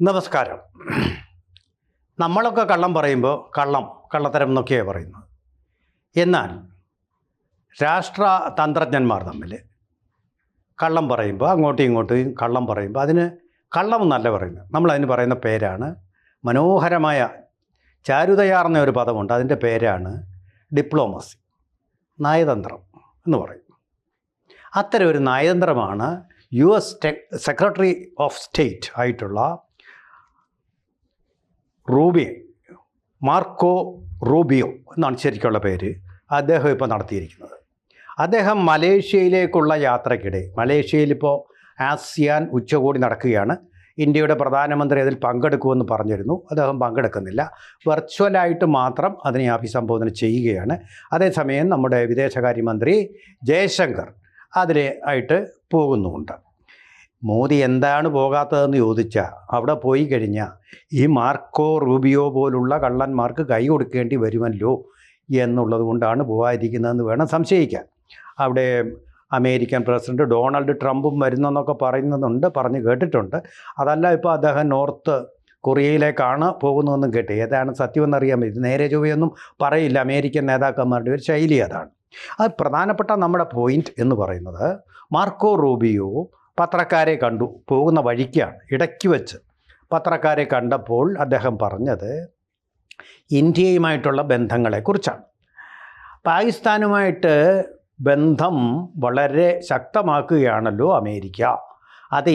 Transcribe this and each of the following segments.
നമസ്കാരം. നമ്മളൊക്കെ കള്ളം പറയുമ്പോൾ കള്ളത്തരം എന്നൊക്കെയാണ് പറയുന്നത്. എന്നാൽ രാഷ്ട്രതന്ത്രജ്ഞന്മാർ തമ്മിൽ കള്ളം പറയുമ്പോൾ അങ്ങോട്ടും ഇങ്ങോട്ടും കള്ളം പറയുമ്പോൾ അതിന് കള്ളമെന്നല്ല പറയുന്നത്. നമ്മളതിന് പറയുന്ന പേരാണ്, മനോഹരമായ ചാരുതയാർന്ന ഒരു പദമുണ്ട്, അതിൻ്റെ പേരാണ് ഡിപ്ലോമസി, നയതന്ത്രം എന്ന് പറയും. അത്തരം ഒരു നയതന്ത്രമാണ് US സെക്രട്ടറി ഓഫ് സ്റ്റേറ്റ് ആയിട്ടുള്ള മാർക്കോ റൂബിയോ എന്നാണ് ശരിക്കുള്ള പേര്. അദ്ദേഹം ഇപ്പോൾ നടത്തിയിരിക്കുന്നത്. അദ്ദേഹം മലേഷ്യയിലേക്കുള്ള യാത്രയ്ക്കിടെ, മലേഷ്യയിലിപ്പോൾ ആസിയാൻ ഉച്ചകോടി നടക്കുകയാണ്. ഇന്ത്യയുടെ പ്രധാനമന്ത്രി അതിൽ പങ്കെടുക്കുമെന്ന് പറഞ്ഞിരുന്നു. അദ്ദേഹം പങ്കെടുക്കുന്നില്ല, വെർച്വലായിട്ട് മാത്രം അതിനെ അഭിസംബോധന ചെയ്യുകയാണ്. അതേസമയം നമ്മുടെ വിദേശകാര്യമന്ത്രി ജയശങ്കർ അതിലായിട്ട് പോകുന്നുമുണ്ട്. മോദി എന്താണ് പോകാത്തതെന്ന് ചോദിച്ചാൽ, അവിടെ പോയി കഴിഞ്ഞാൽ ഈ മാർക്കോ റൂബിയോ പോലുള്ള കള്ളന്മാർക്ക് കൈ കൊടുക്കേണ്ടി വരുമല്ലോ എന്നുള്ളത് കൊണ്ടാണ് പോകാതിരിക്കുന്നതെന്ന് വേണം സംശയിക്കാൻ. അവിടെ അമേരിക്കൻ പ്രസിഡന്റ് ഡൊണാൾഡ് ട്രംപും വരുന്നെന്നൊക്കെ പറഞ്ഞു കേട്ടിട്ടുണ്ട്. അതല്ല, ഇപ്പോൾ അദ്ദേഹം നോർത്ത് കൊറിയയിലേക്കാണ് പോകുന്നതെന്നും കേട്ട്. ഏതാണ് സത്യമെന്നറിയാൻ പറ്റും. നേരെ ചൊവ്വയൊന്നും പറയില്ല അമേരിക്കൻ നേതാക്കന്മാരുടെ ഒരു ശൈലി അതാണ്. അത് പ്രധാനപ്പെട്ട നമ്മുടെ പോയിന്റ് എന്ന് പറയുന്നത്, മാർക്കോ റൂബിയോ പത്രക്കാരെ കണ്ടു, പോകുന്ന വഴിക്കാണ്, ഇടയ്ക്ക് വെച്ച് പത്രക്കാരെ കണ്ടപ്പോൾ അദ്ദേഹം പറഞ്ഞത് ഇന്ത്യയുമായിട്ടുള്ള ബന്ധങ്ങളെക്കുറിച്ചാണ്. പാകിസ്ഥാനുമായിട്ട് ബന്ധം വളരെ ശക്തമാക്കുകയാണല്ലോ അമേരിക്ക, അത്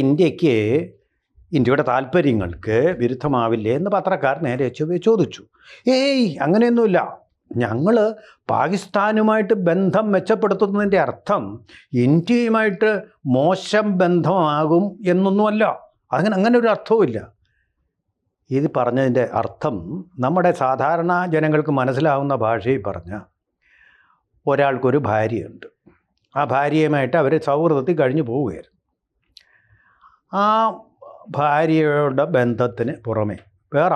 ഇന്ത്യയുടെ താല്പര്യങ്ങൾക്ക് വിരുദ്ധമാവില്ലേ എന്ന് പത്രക്കാർ നേരെ ചോദിച്ചു. അങ്ങനെയൊന്നുമില്ല, ഞങ്ങൾ പാകിസ്ഥാനുമായിട്ട് ബന്ധം മെച്ചപ്പെടുത്തുന്നതിൻ്റെ അർത്ഥം ഇന്ത്യയുമായിട്ട് മോശം ബന്ധമാകും എന്നൊന്നുമല്ല. അങ്ങനെ ഒരു അർത്ഥവുമില്ല. ഇത് പറഞ്ഞതിൻ്റെ അർത്ഥം നമ്മുടെ സാധാരണ ജനങ്ങൾക്ക് മനസ്സിലാവുന്ന ഭാഷയിൽ പറഞ്ഞ, ഒരാൾക്കൊരു ഭാര്യയുണ്ട്, ആ ഭാര്യയുമായിട്ട് അവർ സൗഹൃദത്തിൽ കഴിഞ്ഞു പോവുകയായിരുന്നു. ആ ഭാര്യയുടെ ബന്ധത്തിന് പുറമെ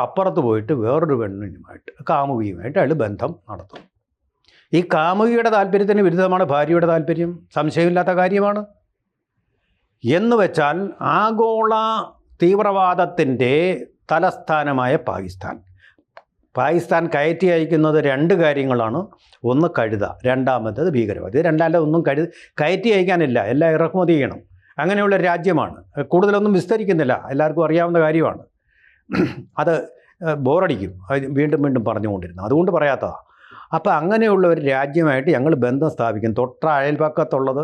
അപ്പുറത്ത് പോയിട്ട് വേറൊരു പെണ്ണിനുമായിട്ട്, കാമുകിയുമായിട്ട് അയാൾ ബന്ധം നടത്തും. ഈ കാമുകിയുടെ താല്പര്യത്തിന് വിരുദ്ധമാണ് ഭാര്യയുടെ താല്പര്യം, സംശയമില്ലാത്ത കാര്യമാണ്. എന്ന് വെച്ചാൽ ആഗോള തീവ്രവാദത്തിൻ്റെ തലസ്ഥാനമായ പാകിസ്ഥാൻ കയറ്റി അയക്കുന്നത് രണ്ട് കാര്യങ്ങളാണ്. ഒന്ന് കഴുത, രണ്ടാമത്തേത് ഭീകരവാദി. ഇത് രണ്ടാമതൊന്നും കയറ്റി അയക്കാനില്ല, എല്ലാം ഇറക്കുമതി ചെയ്യണം. അങ്ങനെയുള്ള രാജ്യമാണ്. കൂടുതലൊന്നും വിസ്തരിക്കുന്നില്ല, എല്ലാവർക്കും അറിയാവുന്ന കാര്യമാണ്. അത് ബോറടിക്കും വീണ്ടും പറഞ്ഞുകൊണ്ടിരുന്നു, അതുകൊണ്ട് പറയാത്തതാണ്. അപ്പോൾ അങ്ങനെയുള്ള ഒരു രാജ്യമായിട്ട് ഞങ്ങൾ ബന്ധം സ്ഥാപിക്കും. തൊട്ട അയൽപക്കത്തുള്ളത്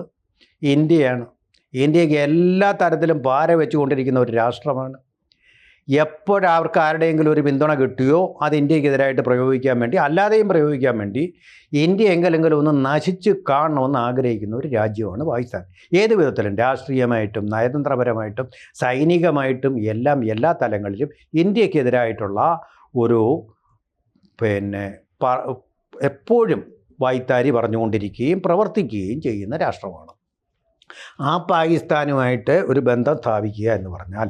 ഇന്ത്യയാണ്. ഇന്ത്യക്ക് എല്ലാ തരത്തിലും പാര വെച്ചുകൊണ്ടിരിക്കുന്ന ഒരു രാഷ്ട്രമാണ്. എപ്പോഴവർക്ക് ആരുടെയെങ്കിലും ഒരു പിന്തുണ കിട്ടിയോ അത് ഇന്ത്യക്കെതിരായിട്ട് പ്രയോഗിക്കാൻ വേണ്ടി, അല്ലാതെയും പ്രയോഗിക്കാൻ വേണ്ടി ഇന്ത്യ എങ്കിലെങ്കിലും ഒന്ന് നശിച്ച് കാണണമെന്ന് ആഗ്രഹിക്കുന്ന ഒരു രാജ്യമാണ് പാകിസ്ഥാൻ. ഏത് വിധത്തിലും, രാഷ്ട്രീയമായിട്ടും നയതന്ത്രപരമായിട്ടും സൈനികമായിട്ടും എല്ലാ തലങ്ങളിലും ഇന്ത്യക്കെതിരായിട്ടുള്ള ഒരു എപ്പോഴും വായ്ത്താരി പറഞ്ഞുകൊണ്ടിരിക്കുകയും പ്രവർത്തിക്കുകയും ചെയ്യുന്ന രാഷ്ട്രമാണ്. ആ പാകിസ്ഥാനുമായിട്ട് ഒരു ബന്ധം സ്ഥാപിക്കുക എന്ന് പറഞ്ഞാൽ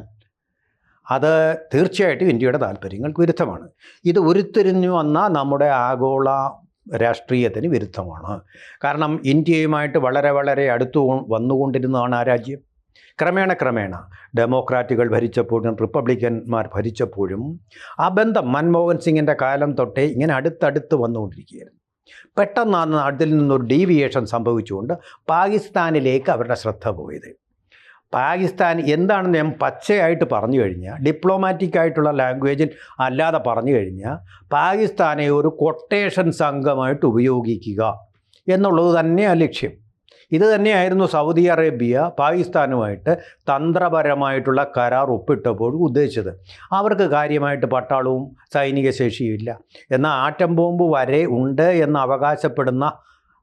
അത് തീർച്ചയായിട്ടും ഇന്ത്യയുടെ താല്പര്യങ്ങൾക്ക് വിരുദ്ധമാണ്. ഇത് ഉരുത്തിരിഞ്ഞു വന്ന നമ്മുടെ ആഗോള രാഷ്ട്രീയത്തിന് വിരുദ്ധമാണ്. കാരണം ഇന്ത്യയുമായിട്ട് വളരെ അടുത്തു വന്നുകൊണ്ടിരുന്നതാണ് ആ രാജ്യം. ക്രമേണ ഡെമോക്രാറ്റുകൾ ഭരിച്ചപ്പോഴും റിപ്പബ്ലിക്കന്മാർ ഭരിച്ചപ്പോഴും ആ ബന്ധം മൻമോഹൻ സിംഗിൻ്റെ കാലം തൊട്ടേ ഇങ്ങനെ അടുത്തടുത്ത് വന്നുകൊണ്ടിരിക്കുകയായിരുന്നു. പെട്ടെന്നാണ് അതിൽ നിന്നൊരു ഡീവിയേഷൻ സംഭവിച്ചുകൊണ്ട് പാകിസ്ഥാനിലേക്ക് അവരുടെ ശ്രദ്ധ പോയത്. പാകിസ്ഥാൻ എന്താണെന്ന് ഞാൻ പച്ചയായിട്ട് പറഞ്ഞു കഴിഞ്ഞാൽ, ഡിപ്ലോമാറ്റിക്കായിട്ടുള്ള ലാംഗ്വേജിൽ അല്ലാതെ പറഞ്ഞു കഴിഞ്ഞാൽ, പാകിസ്ഥാനെ ഒരു കൊട്ടേഷൻ സംഘമായിട്ട് ഉപയോഗിക്കുക എന്നുള്ളത് തന്നെയാണ് ലക്ഷ്യം. ഇത് തന്നെയായിരുന്നു സൗദി അറേബ്യ പാകിസ്ഥാനുമായിട്ട് തന്ത്രപരമായിട്ടുള്ള കരാർ ഒപ്പിട്ടപ്പോൾ ഉദ്ദേശിച്ചത്. അവർക്ക് കാര്യമായിട്ട് പട്ടാളവും സൈനിക ശേഷിയുമില്ല, എന്നാൽ ആറ്റം ബോംബ് വരെ ഉണ്ട് എന്ന് അവകാശപ്പെടുന്ന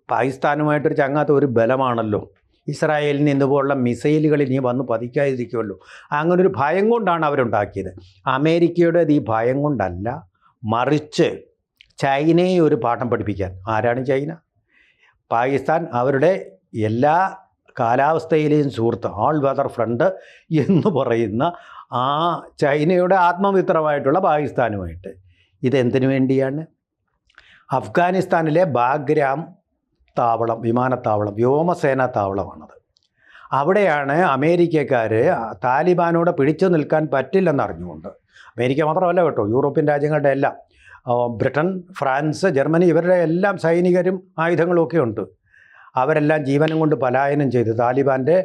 പാകിസ്ഥാനുമായിട്ടൊരു ചങ്ങാത്ത ഒരു ബലമാണല്ലോ. ഇസ്രായേലിന് ഇതുപോലുള്ള മിസൈലുകൾ ഇനി വന്ന് പതിക്കാതിരിക്കുമല്ലോ. അങ്ങനൊരു ഭയം കൊണ്ടാണ് അവരുണ്ടാക്കിയത്. അമേരിക്കയുടേത് ഈ ഭയം കൊണ്ടല്ല, മറിച്ച് ചൈനയെ ഒരു പാഠം പഠിപ്പിക്കാൻ. ആരാണ് ചൈന? പാകിസ്ഥാൻ അവരുടെ എല്ലാ കാലാവസ്ഥയിലെയും സുഹൃത്ത്, ആൾ വെതർ ഫ്രണ്ട് എന്ന് പറയുന്ന ആ ചൈനയുടെ ആത്മമിത്രമായിട്ടുള്ള പാകിസ്ഥാനുമായിട്ട് ഇതെന്തിനു വേണ്ടിയാണ്? അഫ്ഗാനിസ്ഥാനിലെ ബാഗ്രാം താവളം, വിമാനത്താവളം, വ്യോമസേനാ താവളമാണത്. അവിടെയാണ് അമേരിക്കക്കാർ താലിബാനോട് പിടിച്ചു നിൽക്കാൻ പറ്റില്ലെന്നറിഞ്ഞുകൊണ്ട്, അമേരിക്ക മാത്രമല്ല കേട്ടോ, യൂറോപ്യൻ രാജ്യങ്ങളുടെ എല്ലാം, ബ്രിട്ടൻ, ഫ്രാൻസ്, ജർമ്മനി, ഇവരുടെ എല്ലാം സൈനികരും ആയുധങ്ങളും ഒക്കെ ഉണ്ട്. അവരെല്ലാം ജീവനും കൊണ്ട് പലായനം ചെയ്ത് താലിബാൻ്റെ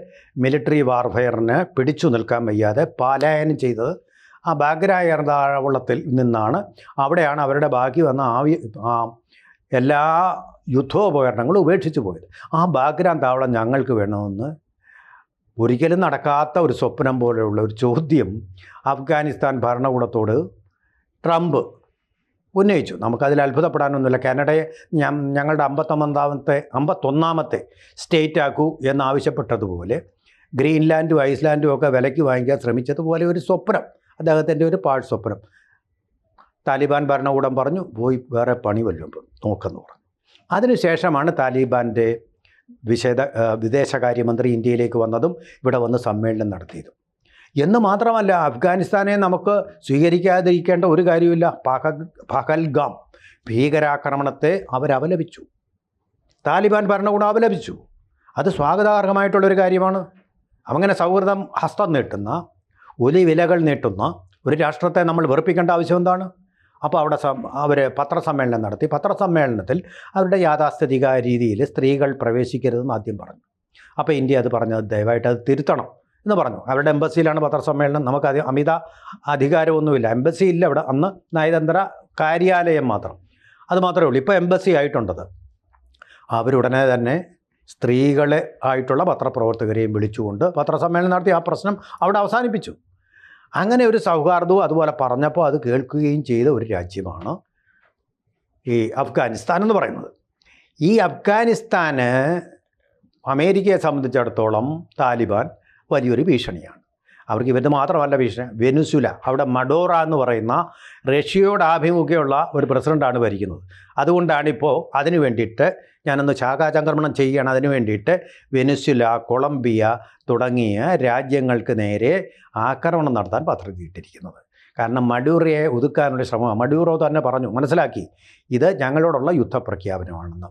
മിലിറ്ററി വാർഫെയറിന് പിടിച്ചു നിൽക്കാൻ വയ്യാതെ പലായനം ചെയ്തത് ആ ബാഗ്ര താവളത്തിൽ നിന്നാണ്. അവിടെയാണ് അവരുടെ ബാക്കി വന്ന എല്ലാ യുദ്ധോപകരണങ്ങളും ഉപേക്ഷിച്ച് പോയത്. ആ ബാഗ്ര താവളം ഞങ്ങൾക്ക് വേണമെന്ന് ഒരിക്കലും നടക്കാത്ത ഒരു സ്വപ്നം പോലെയുള്ള ഒരു ചോദ്യം അഫ്ഗാനിസ്ഥാൻ ഭരണകൂടത്തോട് ട്രംപ് ഉന്നയിച്ചു. നമുക്കതിൽ അത്ഭുതപ്പെടാനൊന്നുമില്ല. കാനഡയെ ഞങ്ങളുടെ 51ാമത്തെ സ്റ്റേറ്റ് ആക്കൂ എന്നാവശ്യപ്പെട്ടതുപോലെ ഗ്രീൻലാൻഡും ഐസ്ലാൻഡും ഒക്കെ വിലയ്ക്ക് വാങ്ങിക്കാൻ ശ്രമിച്ചതുപോലെ ഒരു സ്വപ്നം, അദ്ദേഹത്തിൻ്റെ ഒരു പാഴ് സ്വപ്നം. താലിബാൻ ഭരണകൂടം പറഞ്ഞു, പോയി വേറെ പണി വല്ലതും നോക്കെന്ന് പറഞ്ഞു. അതിനുശേഷമാണ് താലിബാൻ്റെ വിദേശകാര്യമന്ത്രി ഇന്ത്യയിലേക്ക് വന്നതും ഇവിടെ വന്ന് സമ്മേളനം നടത്തിയതും. എന്ന് മാത്രമല്ല, അഫ്ഗാനിസ്ഥാനെ നമുക്ക് സ്വീകരിക്കാതിരിക്കേണ്ട ഒരു കാര്യമില്ല. പഹൽഗാം ഭീകരാക്രമണത്തെ അവരപലപിച്ചു, താലിബാൻ ഭരണകൂടം അപലപിച്ചു. അത് സ്വാഗതാർഹമായിട്ടുള്ളൊരു കാര്യമാണ്. അങ്ങനെ സൗഹൃദം ഹസ്തം നീട്ടുന്ന, ഒലിവിലകൾ നീട്ടുന്ന ഒരു രാഷ്ട്രത്തെ നമ്മൾ വെറുപ്പിക്കേണ്ട ആവശ്യം എന്താണ്? അപ്പോൾ അവിടെ അവർ പത്രസമ്മേളനം നടത്തി. പത്രസമ്മേളനത്തിൽ അവരുടെ യാഥാസ്ഥിതിക രീതിയിൽ സ്ത്രീകൾ പ്രവേശിക്കരുതെന്ന് ആദ്യം പറഞ്ഞു. അപ്പോൾ ഇന്ത്യ അത് പറഞ്ഞത് ദയവായിട്ട് അത് തിരുത്തണം എന്ന് പറഞ്ഞു. അവരുടെ എംബസിയിലാണ് പത്രസമ്മേളനം. നമുക്ക് അമിത അധികാരമൊന്നുമില്ല, എംബസി ഇല്ല അവിടെ. അന്ന് നയതന്ത്ര കാര്യാലയം മാത്രം, അത് മാത്രമേ ഉള്ളൂ. ഇപ്പോൾ എംബസി ആയിട്ടുണ്ടത്. അവരുടനെ തന്നെ സ്ത്രീകളെ ആയിട്ടുള്ള പത്രപ്രവർത്തകരെയും വിളിച്ചുകൊണ്ട് പത്രസമ്മേളനം നടത്തി ആ പ്രശ്നം അവിടെ അവസാനിപ്പിച്ചു. അങ്ങനെ ഒരു സൗഹാർദ്ദവും അതുപോലെ പറഞ്ഞപ്പോൾ അത് കേൾക്കുകയും ചെയ്ത ഒരു രാജ്യമാണ് ഈ അഫ്ഗാനിസ്ഥാൻ എന്ന് പറയുന്നത്. ഈ അഫ്ഗാനിസ്ഥാന് അമേരിക്കയെ സംബന്ധിച്ചിടത്തോളം താലിബാൻ വലിയൊരു ഭീഷണിയാണ്. അവർക്ക് ഇവർ മാത്രമല്ല ഭീഷണി. വെനുസുല, അവിടെ മഡോറ എന്ന് പറയുന്ന റഷ്യയോട് ആഭിമുഖ്യമുള്ള ഒരു പ്രസിഡൻ്റാണ് ഭരിക്കുന്നത്. അതുകൊണ്ടാണിപ്പോൾ അതിനു വേണ്ടിയിട്ട് ഞാനൊന്ന് ശാഖാചംക്രമണം ചെയ്യുകയാണ്. അതിനു വേണ്ടിയിട്ട് വെനുസുല, കൊളംബിയ തുടങ്ങിയ രാജ്യങ്ങൾക്ക് നേരെ ആക്രമണം നടത്താൻ പദ്ധതിയിട്ടിരിക്കുന്നത്. കാരണം മഡൂറയെ ഒതുക്കാനുള്ള ശ്രമം. മഡൂറോ തന്നെ പറഞ്ഞു, മനസ്സിലാക്കി, ഇത് ഞങ്ങളോടുള്ള യുദ്ധപ്രഖ്യാപനമാണെന്ന്.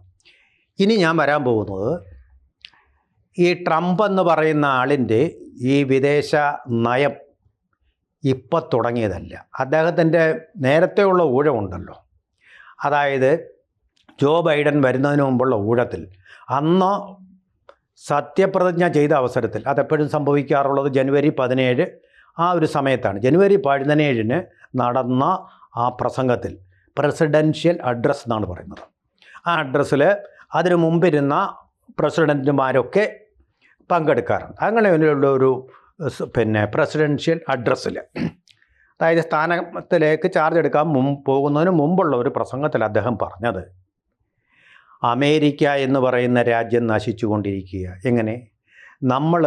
ഇനി ഞാൻ വരാൻ പോകുന്നത് ഈ ട്രംപ് എന്ന് പറയുന്ന ആളിൻ്റെ ഈ വിദേശ നയം ഇപ്പം തുടങ്ങിയതല്ല. അദ്ദേഹത്തിൻ്റെ നേരത്തെയുള്ള ഊഴമുണ്ടല്ലോ, അതായത് ജോ ബൈഡൻ വരുന്നതിന് മുമ്പുള്ള ഊഴത്തിൽ, അന്ന് സത്യപ്രതിജ്ഞ ചെയ്ത അവസരത്തിൽ, അതെപ്പോഴും സംഭവിക്കാറുള്ളത് ജനുവരി 17 ആ ഒരു സമയത്താണ്. ജനുവരി 17 നടന്ന ആ പ്രസംഗത്തിൽ പ്രസിഡൻഷ്യൽ അഡ്രസ്സ് എന്നാണ് പറയുന്നത്. ആ അഡ്രസ്സിൽ അതിനു മുമ്പിരുന്ന പ്രസിഡൻറ്റുമാരൊക്കെ പങ്കെടുക്കാറുണ്ട്. അങ്ങനെയുള്ള ഒരു പ്രസിഡൻഷ്യൽ അഡ്രസ്സിൽ, അതായത് സ്ഥാനത്തിലേക്ക് ചാർജ് എടുക്കാൻ പോകുന്നതിന് മുമ്പുള്ള ഒരു പ്രസംഗത്തിൽ അദ്ദേഹം പറഞ്ഞത്, അമേരിക്ക എന്ന് പറയുന്ന രാജ്യം നശിച്ചുകൊണ്ടിരിക്കുക. എങ്ങനെ? നമ്മൾ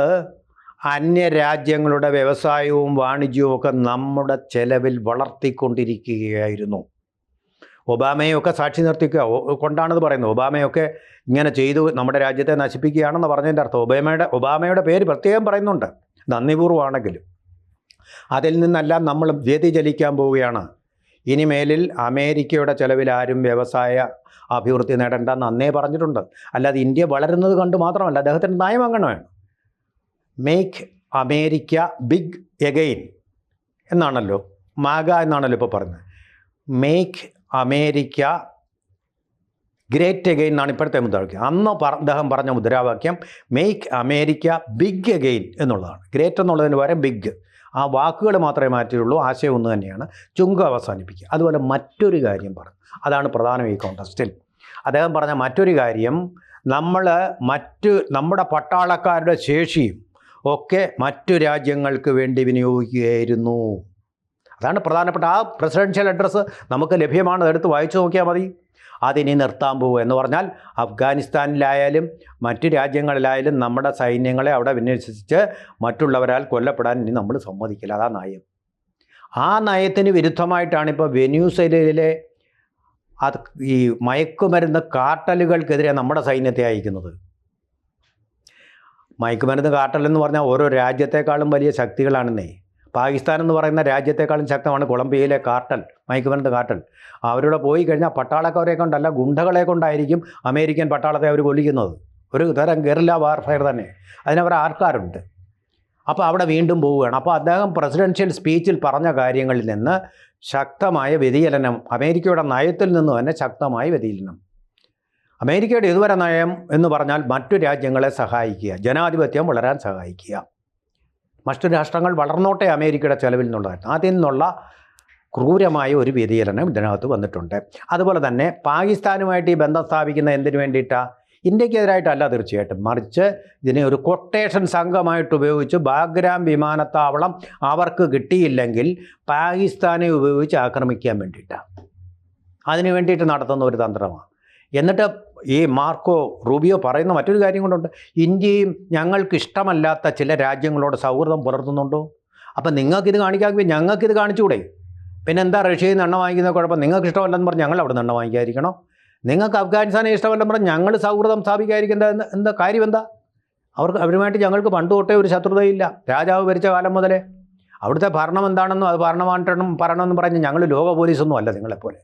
അന്യരാജ്യങ്ങളുടെ വ്യവസായവും വാണിജ്യവും ഒക്കെ നമ്മുടെ ചെലവിൽ വളർത്തിക്കൊണ്ടിരിക്കുകയായിരുന്നു. ഒബാമയൊക്കെ സാക്ഷി നിർത്തിക്കുക കൊണ്ടാണത് പറയുന്നത്. ഒബാമയൊക്കെ ഇങ്ങനെ ചെയ്തു നമ്മുടെ രാജ്യത്തെ നശിപ്പിക്കുകയാണെന്ന് പറഞ്ഞതിൻ്റെ അർത്ഥം ഒബാമയുടെ പേര് പ്രത്യേകം പറയുന്നുണ്ട്, നന്ദിപൂർവ്വമാണെങ്കിലും. അതിൽ നിന്നെല്ലാം നമ്മൾ വ്യതിചലിക്കാൻ പോവുകയാണ്. ഇനിമേലിൽ അമേരിക്കയുടെ ചെലവിൽ ആരും വ്യവസായ അഭിവൃദ്ധി നേടേണ്ടെന്ന് അന്നേ പറഞ്ഞിട്ടുണ്ട്. അല്ലാതെ ഇന്ത്യ വളരുന്നത് കണ്ട് മാത്രമല്ല, അദ്ദേഹത്തിൻ്റെ നയം അങ്ങനെയാണ്. മേക്ക് അമേരിക്ക ബിഗ് എഗെയിൻ എന്നാണല്ലോ, മാഗ എന്നാണല്ലോ ഇപ്പോൾ പറയുന്നത്. മേക്ക് അമേരിക്ക ഗ്രേറ്റ് എഗെയിൻ എന്നാണ് ഇപ്പോഴത്തെ മുദ്രാവാക്യം. അന്ന് അദ്ദേഹം പറഞ്ഞ മുദ്രാവാക്യം മേക്ക് അമേരിക്ക ബിഗ് എഗെയിൻ എന്നുള്ളതാണ്. ഗ്രേറ്റ് എന്നുള്ളതിന് പകരം ബിഗ്. ആ വാക്കുകൾ മാത്രമേ മാറ്റിയുള്ളൂ, ആശയം ഒന്ന് തന്നെയാണ്. ചുങ്കം അവസാനിപ്പിക്കുക. അതുപോലെ മറ്റൊരു കാര്യം പറഞ്ഞു, അതാണ് പ്രധാനം ഈ കോൺടെസ്റ്റിൽ. അദ്ദേഹം പറഞ്ഞ മറ്റൊരു കാര്യം, നമ്മുടെ പട്ടാളക്കാരുടെ ശേഷിയും ഒക്കെ മറ്റു രാജ്യങ്ങൾക്ക് വേണ്ടി വിനിയോഗിക്കുകയായിരുന്നു. അതാണ് പ്രധാനപ്പെട്ട ആ പ്രസിഡൻഷ്യൽ അഡ്രസ്സ് നമുക്ക് ലഭ്യമാണ്, അതെടുത്ത് വായിച്ചു നോക്കിയാൽ മതി. അതിനി നിർത്താൻ പോകുക എന്ന് പറഞ്ഞാൽ അഫ്ഗാനിസ്ഥാനിലായാലും മറ്റു രാജ്യങ്ങളിലായാലും നമ്മുടെ സൈന്യങ്ങളെ അവിടെ വിന്യസിച്ച് മറ്റുള്ളവരാൽ കൊല്ലപ്പെടാൻ ഇനി നമ്മൾ സമ്മതിക്കില്ല. അതാ നയം. ആ നയത്തിന് വിരുദ്ധമായിട്ടാണിപ്പോൾ വെനസ്വേലയിലെ ഈ മയക്കുമരുന്ന് കാർട്ടലുകൾക്കെതിരെ നമ്മുടെ സൈന്യത്തെ അയക്കുന്നത്. മയക്കുമരുന്ന് കാർട്ടൽ എന്ന് പറഞ്ഞാൽ ഓരോ രാജ്യത്തെക്കാളും വലിയ ശക്തികളാണെന്നേ. പാകിസ്ഥാൻ എന്ന് പറയുന്ന രാജ്യത്തെക്കാളും ശക്തമാണ് കൊളംബിയയിലെ കാർട്ടൽ, മയക്കുമരുന്ന് കാർട്ടൽ. അവരുടെ പോയി കഴിഞ്ഞാൽ പട്ടാളക്കാരെ കൊണ്ടല്ല, ഗുണ്ടകളെ കൊണ്ടായിരിക്കും അമേരിക്കൻ പട്ടാളത്തെ അവർ കൊല്ലിക്കുന്നത്. ഒരു തരം ഗെറില്ല വാർഫെയർ തന്നെ. അതിനവർ ആൾക്കാരുണ്ട്. അപ്പോൾ അവിടെ വീണ്ടും പോവുകയാണ്. അപ്പോൾ അദ്ദേഹം പ്രസിഡൻഷ്യൽ സ്പീച്ചിൽ പറഞ്ഞ കാര്യങ്ങളിൽ നിന്ന് ശക്തമായ വ്യതിചലനം, അമേരിക്കയുടെ നയത്തിൽ നിന്ന് തന്നെ ശക്തമായ വ്യതിചലനം. അമേരിക്കയുടെ ഇതുവരെ നയം എന്ന് പറഞ്ഞാൽ മറ്റു രാജ്യങ്ങളെ സഹായിക്കുക, ജനാധിപത്യം വളരാൻ സഹായിക്കുക, മറ്റു രാഷ്ട്രങ്ങൾ വളർന്നോട്ടെ അമേരിക്കയുടെ ചെലവിൽ നിന്നുള്ളതായിരുന്നു. അതിൽ നിന്നുള്ള ക്രൂരമായ ഒരു വ്യതിചലനം ഇതിനകത്ത് വന്നിട്ടുണ്ട്. അതുപോലെ തന്നെ പാകിസ്ഥാനുമായിട്ട് ഈ ബന്ധം സ്ഥാപിക്കുന്ന എന്തിനു വേണ്ടിയിട്ടാണ്? ഇന്ത്യക്കെതിരായിട്ടല്ല തീർച്ചയായിട്ടും, മറിച്ച് ഇതിനെ ഒരു കൊട്ടേഷൻ സംഘമായിട്ട് ഉപയോഗിച്ച് ബാഗ്രാം വിമാനത്താവളം അവർക്ക് കിട്ടിയില്ലെങ്കിൽ പാകിസ്ഥാനെ ഉപയോഗിച്ച് ആക്രമിക്കാൻ വേണ്ടിയിട്ടാണ്. അതിനു വേണ്ടിയിട്ട് നടത്തുന്ന ഒരു തന്ത്രമാണ്. എന്നിട്ട് ഈ മാർക്കോ റൂബിയോ പറയുന്ന മറ്റൊരു കാര്യം കൊണ്ടുണ്ട്. ഇന്ത്യയും ഞങ്ങൾക്ക് ഇഷ്ടമല്ലാത്ത ചില രാജ്യങ്ങളോട് സൗഹൃദം പുലർത്തുന്നുണ്ടോ? അപ്പം നിങ്ങൾക്കിത് കാണിക്കാമെങ്കിൽ ഞങ്ങൾക്കിത് കാണിച്ചുകൂടെ? പിന്നെ എന്താ റഷ്യയിൽ നിന്ന് എണ്ണ വാങ്ങിക്കുന്ന കുഴപ്പം? നിങ്ങൾക്ക് ഇഷ്ടമല്ലെന്ന് പറഞ്ഞ് ഞങ്ങൾ അവിടെ നിന്ന് എണ്ണ വാങ്ങിക്കാതിരിക്കണോ? നിങ്ങൾക്ക് അഫ്ഗാനിസ്ഥാനെ ഇഷ്ടമല്ലെന്ന് പറഞ്ഞ് ഞങ്ങൾ സൗഹൃദം സ്ഥാപിക്കാതിരിക്കേണ്ട എന്താ കാര്യം? എന്താ അവരുമായിട്ട് ഞങ്ങൾക്ക് പണ്ട് തൊട്ടേ ഒരു ശത്രുതയില്ല. രാജാവ് ഭരിച്ച കാലം മുതലേ അവിടുത്തെ ഭരണം എന്താണെന്നും അത് ഭരണമാറ്റണം പറയണമെന്ന് പറഞ്ഞ് ഞങ്ങൾ ലോക പോലീസൊന്നും അല്ല നിങ്ങളെപ്പോലെ.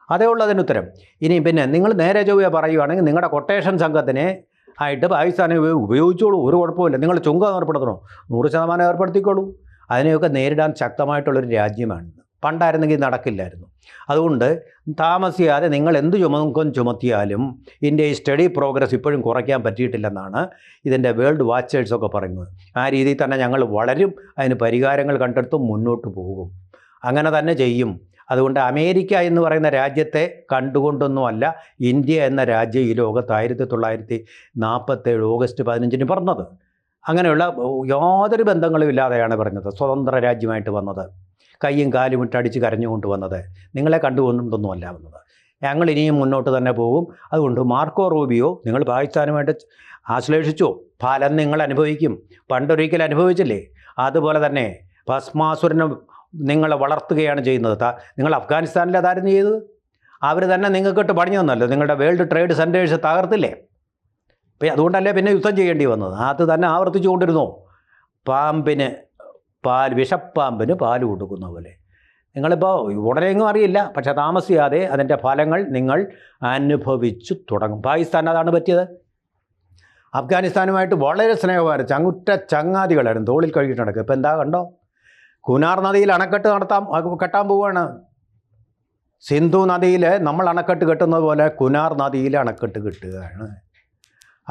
അതേ ഉള്ളതിന് ഉത്തരം. ഇനി പിന്നെ നിങ്ങൾ നേരെ ചൊവ്വേ പറയുകയാണെങ്കിൽ നിങ്ങളുടെ കൊട്ടേഷൻ സംഘത്തിനെ ആയിട്ട് പാകിസ്ഥാനെ ഉപയോഗിച്ചോളൂ, ഒരു കുഴപ്പമില്ല. നിങ്ങൾ ചുങ്കം ഏർപ്പെടുത്തണോ? 100% ഏർപ്പെടുത്തിക്കോളൂ. അതിനെയൊക്കെ നേരിടാൻ ശക്തമായിട്ടുള്ളൊരു രാജ്യമാണ്. പണ്ടായിരുന്നെങ്കിൽ നടക്കില്ലായിരുന്നു. അതുകൊണ്ട് താമസിയാതെ നിങ്ങൾ എന്ത് ചുമത്തിയാലും ഇന്ത്യ സ്റ്റഡി പ്രോഗ്രസ് ഇപ്പോഴും കുറയ്ക്കാൻ പറ്റിയിട്ടില്ലെന്നാണ് ഇതിൻ്റെ വേൾഡ് വാച്ചേഴ്സൊക്കെ പറയുന്നത്. ആ രീതിയിൽ തന്നെ ഞങ്ങൾ വളരും, അതിന് പരിഹാരങ്ങൾ കണ്ടെടുത്തും മുന്നോട്ട് പോകും, അങ്ങനെ തന്നെ ചെയ്യും. അതുകൊണ്ട് അമേരിക്ക എന്ന് പറയുന്ന രാജ്യത്തെ കണ്ടുകൊണ്ടൊന്നുമല്ല ഇന്ത്യ എന്ന രാജ്യം ഈ ലോകത്ത് 1947 ഓഗസ്റ്റ് 15 പറഞ്ഞത്. അങ്ങനെയുള്ള യാതൊരു ബന്ധങ്ങളും ഇല്ലാതെയാണ് പറഞ്ഞത്. സ്വതന്ത്ര രാജ്യമായിട്ട് വന്നത്, കയ്യും കാലും ഇട്ടടിച്ച് കരഞ്ഞുകൊണ്ട് വന്നത്, നിങ്ങളെ കണ്ടുകൊണ്ടൊന്നുമല്ല വന്നത്. ഞങ്ങൾ ഇനിയും മുന്നോട്ട് തന്നെ പോകും. അതുകൊണ്ട് മാർക്കോ റൂബിയോ, നിങ്ങൾ പാകിസ്ഥാനുമായിട്ട് ആശ്ലേഷിച്ചോ, ഫലം നിങ്ങൾ അനുഭവിക്കും. പണ്ടൊരിക്കൽ അനുഭവിച്ചില്ലേ? അതുപോലെ തന്നെ ഭസ്മാസുരനെ നിങ്ങളെ വളർത്തുകയാണ് ചെയ്യുന്നത്. നിങ്ങൾ അഫ്ഗാനിസ്ഥാനിൽ അതായിരുന്നു ചെയ്തത്. അവർ തന്നെ നിങ്ങൾക്കിട്ട് പണിഞ്ഞു തന്നല്ലോ. നിങ്ങളുടെ വേൾഡ് ട്രേഡ് സെൻറ്റേഴ്സ് തകർത്തില്ലേ? അതുകൊണ്ടല്ലേ പിന്നെ യുദ്ധം ചെയ്യേണ്ടി വന്നത്. അത് തന്നെ ആവർത്തിച്ചു കൊണ്ടിരുന്നു. പാമ്പിന് വിഷപ്പാമ്പിന് പാല് കൊടുക്കുന്ന പോലെ. നിങ്ങളിപ്പോൾ ഉടനെയൊന്നും അറിയില്ല, പക്ഷേ താമസിയാതെ അതിൻ്റെ ഫലങ്ങൾ നിങ്ങൾ അനുഭവിച്ചു തുടങ്ങും. പാകിസ്ഥാൻ അതാണ് പറ്റിയത്. അഫ്ഗാനിസ്ഥാനുമായിട്ട് വളരെ സ്നേഹമായിരുന്നു, ചങ്ങുറ്റ ചങ്ങാതികളായിരുന്നു, തോളിൽ കഴുകിയിട്ട് നടക്കുക. ഇപ്പോൾ എന്താ കണ്ടോ? കുനാർ നദിയിൽ അണക്കെട്ട് കെട്ടാൻ പോവുകയാണ്. സിന്ധു നദിയിൽ നമ്മൾ അണക്കെട്ട് കെട്ടുന്നത് പോലെ കുനാർ നദിയിൽ അണക്കെട്ട് കെട്ടുകയാണ്.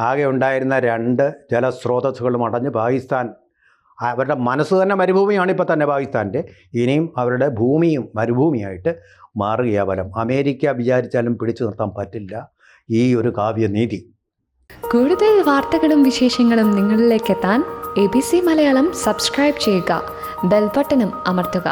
ആകെ ഉണ്ടായിരുന്ന 2 ജലസ്രോതസ്സുകളും അടഞ്ഞ് പാകിസ്ഥാൻ, അവരുടെ മനസ്സ് തന്നെ മരുഭൂമിയാണ് ഇപ്പോൾ തന്നെ പാകിസ്ഥാൻ്റെ. ഇനിയും അവരുടെ ഭൂമിയും മരുഭൂമിയായിട്ട് മാറുകയാണ് ഫലം. അമേരിക്ക വിചാരിച്ചാലും പിടിച്ചു നിർത്താൻ പറ്റില്ല ഈ ഒരു കാവ്യനീതി. കൂടുതൽ വാർത്തകളും വിശേഷങ്ങളും നിങ്ങളിലേക്ക് എത്താൻ ABC മലയാളം സബ്സ്ക്രൈബ് ചെയ്യുക, ബെൽ ബട്ടണും അമർത്തുക.